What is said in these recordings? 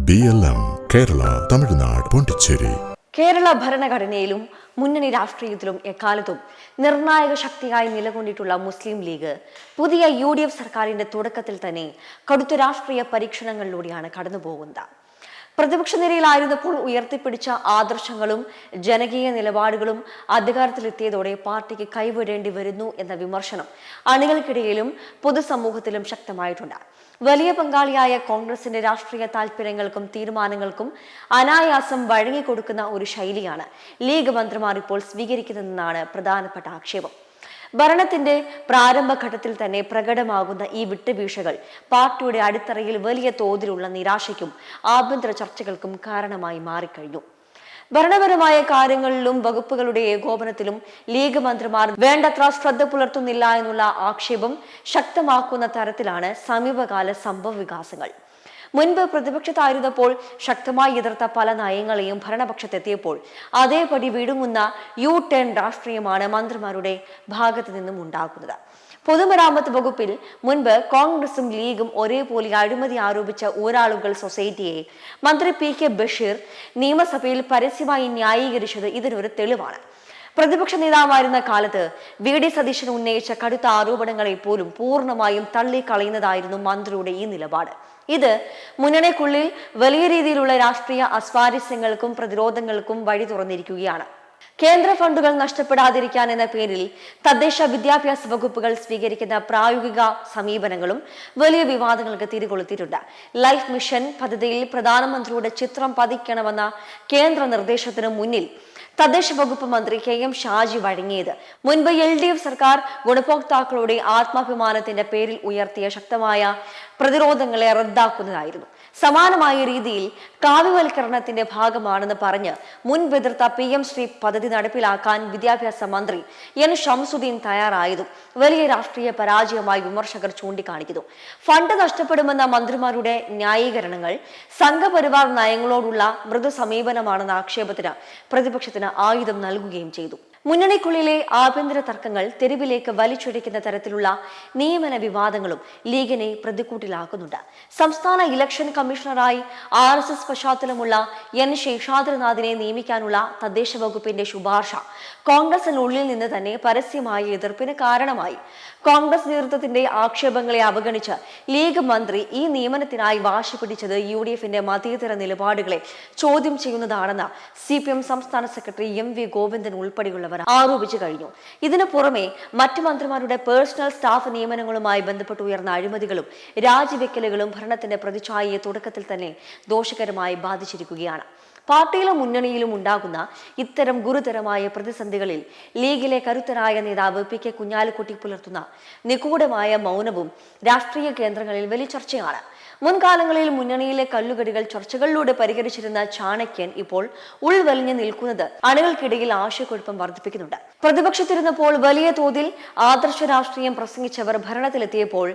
BLM Kerala, Tamil Nadu, Pondicherry. Kerala ഭരണഘടനയിലും മുന്നണി രാഷ്ട്രീയത്തിലും എക്കാലത്തും നിർണായക ശക്തിയായി നിലകൊണ്ടിട്ടുള്ള മുസ്ലിം ലീഗ് പുതിയ UDF സർക്കാരിന്റെ തുടക്കത്തിൽ തന്നെ കടുത്ത രാഷ്ട്രീയ പരീക്ഷണങ്ങളിലൂടെയാണ് കടന്നുപോകുന്നത്. പ്രതിപക്ഷ നിരയിലായിരുന്നപ്പോൾ ഉയർത്തിപ്പിടിച്ച ആദർശങ്ങളും ജനകീയ നിലപാടുകളും അധികാരത്തിലെത്തിയതോടെ പാർട്ടിക്ക് കൈവിടേണ്ടി വരുന്നു എന്ന വിമർശനം അണികൾക്കിടയിലും പൊതുസമൂഹത്തിലും ശക്തമായിട്ടുണ്ട്. വലിയ പങ്കാളിയായ കോൺഗ്രസിന്റെ രാഷ്ട്രീയ താൽപര്യങ്ങൾക്കും തീരുമാനങ്ങൾക്കും അനായാസം വഴങ്ങിക്കൊടുക്കുന്ന ഒരു ശൈലിയാണ് ലീഗ് മന്ത്രിമാർ ഇപ്പോൾ സ്വീകരിക്കുന്നതെന്നാണ് പ്രധാനപ്പെട്ട ആക്ഷേപം. ഭരണത്തിന്റെ പ്രാരംഭഘട്ടത്തിൽ തന്നെ പ്രകടമാകുന്ന ഈ വിട്ടുവീഴ്ചകൾ പാർട്ടിയുടെ അടിത്തറയിൽ വലിയ തോതിലുള്ള നിരാശയ്ക്കും ആഭ്യന്തര ചർച്ചകൾക്കും കാരണമായി മാറിക്കഴിഞ്ഞു. ഭരണപരമായ കാര്യങ്ങളിലും വകുപ്പുകളുടെ ഏകോപനത്തിലും ലീഗ് മന്ത്രിമാർ വേണ്ടത്ര ശ്രദ്ധ പുലർത്തുന്നില്ല എന്നുള്ള ആക്ഷേപം ശക്തമാക്കുന്ന തരത്തിലാണ് സമീപകാല സംഭവ വികാസങ്ങൾ. മുൻപ് പ്രതിപക്ഷത്തായിരുന്നപ്പോൾ ശക്തമായി എതിർത്ത പല നയങ്ങളെയും ഭരണപക്ഷത്തെത്തിയപ്പോൾ അതേപടി വിഴുങ്ങുന്ന U-ടേൺ രാഷ്ട്രീയമാണ് മന്ത്രിമാരുടെ ഭാഗത്തു നിന്നും ഉണ്ടാകുന്നത്. പൊതുമരാമത്ത് വകുപ്പിൽ മുൻപ് കോൺഗ്രസും ലീഗും ഒരേപോലെ അഴിമതി ആരോപിച്ച ഊരാളുകൾ സൊസൈറ്റിയെ മന്ത്രി PK ബഷീർ നിയമസഭയിൽ പരസ്യമായി ന്യായീകരിച്ചത് ഇതിനൊരു തെളിവാണ്. പ്രതിപക്ഷ നേതാവായിരുന്ന കാലത്ത് VD സതീശൻ ഉന്നയിച്ച കടുത്ത ആരോപണങ്ങളെ പോലും പൂർണ്ണമായും തള്ളിക്കളയുന്നതായിരുന്നു മന്ത്രിയുടെ ഈ നിലപാട്. ഇത് മുന്നണിക്കുള്ളിൽ വലിയ രീതിയിലുള്ള രാഷ്ട്രീയ അസ്വാരസ്യങ്ങൾക്കും പ്രതിരോധങ്ങൾക്കും വഴി തുറന്നിരിക്കുകയാണ്. കേന്ദ്ര ഫണ്ടുകൾ നഷ്ടപ്പെടാതിരിക്കാൻ എന്ന പേരിൽ തദ്ദേശ വിദ്യാഭ്യാസ വകുപ്പുകൾ സ്വീകരിക്കുന്ന പ്രായോഗിക സമീപനങ്ങളും വലിയ വിവാദങ്ങൾക്ക് തിരികൊളുത്തിയിട്ടുണ്ട്. ലൈഫ് മിഷൻ പദ്ധതിയിൽ പ്രധാനമന്ത്രിയുടെ ചിത്രം പതിക്കണമെന്ന കേന്ദ്ര നിർദ്ദേശത്തിന് മുന്നിൽ തദ്ദേശ വകുപ്പ് മന്ത്രി KM ഷാജി വഴങ്ങിയത് മുൻപ് LDF സർക്കാർ ഗുണഭോക്താക്കളുടെ ആത്മാഭിമാനത്തിന്റെ പേരിൽ ഉയർത്തിയ ശക്തമായ പ്രതിരോധങ്ങളെ റദ്ദാക്കുന്നതായിരുന്നു. സമാനമായ രീതിയിൽ കാവ്യവൽക്കരണത്തിന്റെ ഭാഗമാണെന്ന് പറഞ്ഞ് മുൻപെതിർത്ത PM ശ്രീ പദ്ധതി നടപ്പിലാക്കാൻ വിദ്യാഭ്യാസ മന്ത്രി N ഷംസുദ്ദീൻ തയ്യാറായതും വലിയ രാഷ്ട്രീയ പരാജയമായി വിമർശകർ ചൂണ്ടിക്കാണിക്കുന്നു. ഫണ്ട് നഷ്ടപ്പെടുമെന്ന മന്ത്രിമാരുടെ ന്യായീകരണങ്ങൾ സംഘപരിവാർ നയങ്ങളോടുള്ള മൃദു സമീപനമാണെന്ന ആക്ഷേപത്തിന് പ്രതിപക്ഷത്തിന് ആയുധം നൽകുകയും ചെയ്തു. മുന്നണിക്കുള്ളിലെ ആഭ്യന്തര തർക്കങ്ങൾ തെരുവിലേക്ക് വലിച്ചൊടിക്കുന്ന തരത്തിലുള്ള നിയമന വിവാദങ്ങളും ലീഗിനെ പ്രതിക്കൂട്ടിലാക്കുന്നുണ്ട്. സംസ്ഥാന ഇലക്ഷൻ കമ്മീഷണറായി RSS പശ്ചാത്തലമുള്ള N ശേഷാദ്രിനാഥിനെ നിയമിക്കാനുള്ള തദ്ദേശ വകുപ്പിന്റെ ശുപാർശ കോൺഗ്രസിനുള്ളിൽ നിന്ന് തന്നെ പരസ്യമായ എതിർപ്പിന് കാരണമായി. കോൺഗ്രസ് നേതൃത്വത്തിന്റെ ആക്ഷേപങ്ങളെ അവഗണിച്ച് ലീഗ് മന്ത്രി ഈ നിയമനത്തിനായി വാശി പിടിച്ചത് UDFന്റെ മതേതര നിലപാടുകളെ ചോദ്യം ചെയ്യുന്നതാണെന്ന് CPM സംസ്ഥാന സെക്രട്ടറി MV ഗോവിന്ദൻ ഉൾപ്പെടെയുള്ളവർ ആരോപിച്ചു കഴിഞ്ഞു. ഇതിനു പുറമെ മറ്റു മന്ത്രിമാരുടെ പേഴ്സണൽ സ്റ്റാഫ് നിയമനങ്ങളുമായി ബന്ധപ്പെട്ട് ഉയർന്ന അഴിമതികളും രാജിവെക്കലുകളും ഭരണത്തിന്റെ പ്രതിച്ഛായയെ തുടക്കത്തിൽ തന്നെ ദോഷകരമായി ബാധിച്ചിരിക്കുകയാണ്. പാർട്ടിയിലും മുന്നണിയിലും ഉണ്ടാകുന്ന ഇത്തരം ഗുരുതരമായ പ്രതിസന്ധികളിൽ ലീഗിലെ കരുത്തരായ നേതാവ് PK കുഞ്ഞാലിക്കുട്ടി പുലർത്തുന്ന നിഗൂഢമായ മൗനവും രാഷ്ട്രീയ കേന്ദ്രങ്ങളിൽ വലിയ ചർച്ചയാണ്. മുൻകാലങ്ങളിൽ മുന്നണിയിലെ കല്ലുകടികൾ ചർച്ചകളിലൂടെ പരിഹരിച്ചിരുന്ന ചാണക്യൻ ഇപ്പോൾ ഉൾവലിഞ്ഞു നിൽക്കുന്നത് അണികൾക്കിടയിൽ ആശയക്കുഴപ്പം വർദ്ധിപ്പിക്കുന്നുണ്ട്. പ്രതിപക്ഷത്തിരുന്നപ്പോൾ വലിയ തോതിൽ ആദർശ രാഷ്ട്രീയം പ്രസംഗിച്ചവർ ഭരണത്തിലെത്തിയപ്പോൾ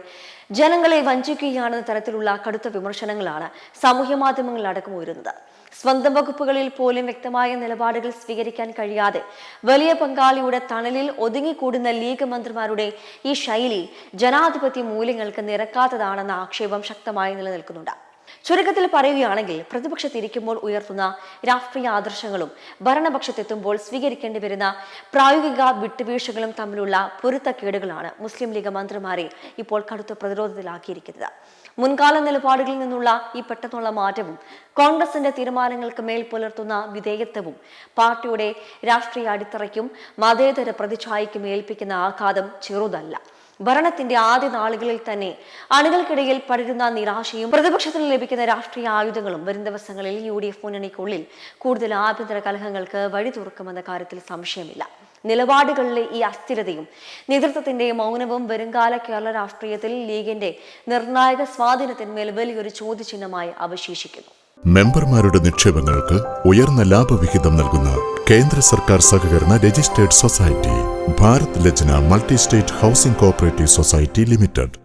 ജനങ്ങളെ വഞ്ചിക്കുകയാണെന്ന തരത്തിലുള്ള കടുത്ത വിമർശനങ്ങളാണ് സാമൂഹ്യ മാധ്യമങ്ങളിലടക്കം ഉയരുന്നത്. സ്വന്തം വകുപ്പുകളിൽ പോലും വ്യക്തമായ നിലപാടുകൾ സ്വീകരിക്കാൻ കഴിയാതെ വലിയ പങ്കാളിയുടെ തണലിൽ ഒതുങ്ങിക്കൂടുന്ന ലീഗ് മന്ത്രിമാരുടെ ഈ ശൈലി ജനാധിപത്യ മൂല്യങ്ങൾക്ക് നിരക്കാത്തതാണെന്ന ആക്ഷേപം ശക്തമായി നിലനിൽക്കുന്നുണ്ട്. ചുരുക്കത്തിൽ പറയുകയാണെങ്കിൽ പ്രതിപക്ഷത്തിരിക്കുമ്പോൾ ഉയർത്തുന്ന രാഷ്ട്രീയ ആദർശങ്ങളും ഭരണപക്ഷത്തെത്തുമ്പോൾ സ്വീകരിക്കേണ്ടി വരുന്ന പ്രായോഗിക വിട്ടുവീഴ്ചകളും തമ്മിലുള്ള പൊരുത്തക്കേടുകളാണ് മുസ്ലിം ലീഗ് മന്ത്രിമാരെ ഇപ്പോൾ കടുത്ത പ്രതിരോധത്തിലാക്കിയിരിക്കുന്നത്. മുൻകാല നിലപാടുകളിൽ നിന്നുള്ള ഈ പെട്ടെന്നുള്ള മാറ്റവും കോൺഗ്രസിന്റെ തീരുമാനങ്ങൾക്ക് മേൽ പുലർത്തുന്ന വിധേയത്വവും പാർട്ടിയുടെ രാഷ്ട്രീയ അടിത്തറയ്ക്കും മതേതര പ്രതിച്ഛായയ്ക്കും ഏൽപ്പിക്കുന്ന ആഘാതം ചെറുതല്ല. ഭരണത്തിന്റെ ആദ്യ നാളുകളിൽ തന്നെ അണികൾക്കിടയിൽ പടരുന്ന നിരാശയും പ്രതിപക്ഷത്തിന് ലഭിക്കുന്ന രാഷ്ട്രീയ ആയുധങ്ങളും വരും ദിവസങ്ങളിൽ UDF മുന്നണിക്കുള്ളിൽ കൂടുതൽ ആഭ്യന്തര കലഹങ്ങൾക്ക് വഴി തുറക്കുമെന്ന കാര്യത്തിൽ സംശയമില്ല. നിലപാടുകളിലെ ഈ അസ്ഥിരതയും നേതൃത്വത്തിന്റെ മൗനവും വരുംകാല കേരള രാഷ്ട്രീയത്തിൽ ലീഗിന്റെ നിർണായക സ്വാധീനത്തിന്മേൽ വലിയൊരു ചോദ്യചിഹ്നമായി അവശേഷിക്കുന്നു. മെമ്പർമാരുടെ നിക്ഷേപങ്ങൾക്ക് ഉയർന്ന ലാഭവിഹിതം നൽകുന്ന കേന്ദ്ര സർക്കാർ സഹകരണ registered society Bharat Lajna multi state housing cooperative society limited.